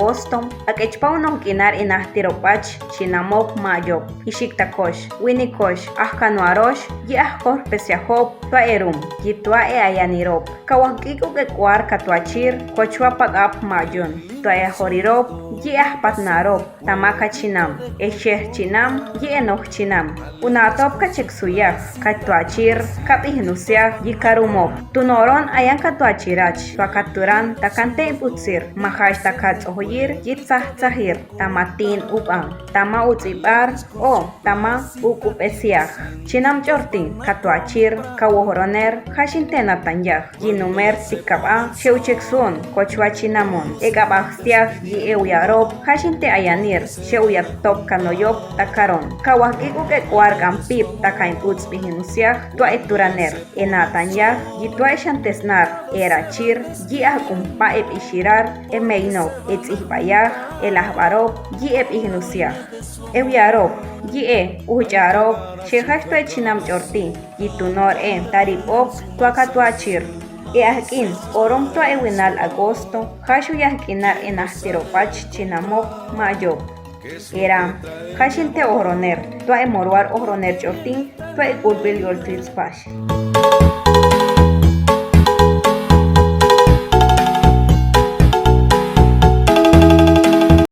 agosto, akechpa unonkinar inahtiropach, chinamok mayo, ishiktakosh, winikosh, ahkanuarosh, yi ahkor pesiahop, tuaerum, yi tuae ayanirop, kawankiko ke kuar katuachir, kochwapagap mayon, tuaehorirop, yi ahpatnarop, tamaka chinam, esheh chinam, yi enoh chinam, unatop kacheksuyah, katuachir, kapihnusiah, yi karumop, tunoron ayan katuachirach, tuakaturan, takante iputsir, mahash takat ohoyir, yi tzahtzahir, tamatin upang, tama utzibar, o tama ukupesiah, chinam chortin, katuachir, kawohoroner, hashintena tanyah, yi numer sikaba, sheucheksun, kochwa chinamon, egabahstiah, yi euyarop, hashinte ayanir, sheuyatop kanoyop, takaron, kawakiku ke kuargan pip, takain utzbihinusiah, tua eturaner, enatanyah, yi tua eshantesnar, erachir, yi ahkumpa ep ishirar, emeino, etzihbayah, elahbarop, yi ep ihnusiah, euyarop, yi uyarop, shehashto echinam chorti, yi tunor taripop, tuakatuachir, ahkin, orom tua ewinal agosto, hashu yahkinar enahtiropach chinamok mayo. Era, hashinte ohroner, tua emorwar ohroner chortin, tua ekulbil yoltritzpash.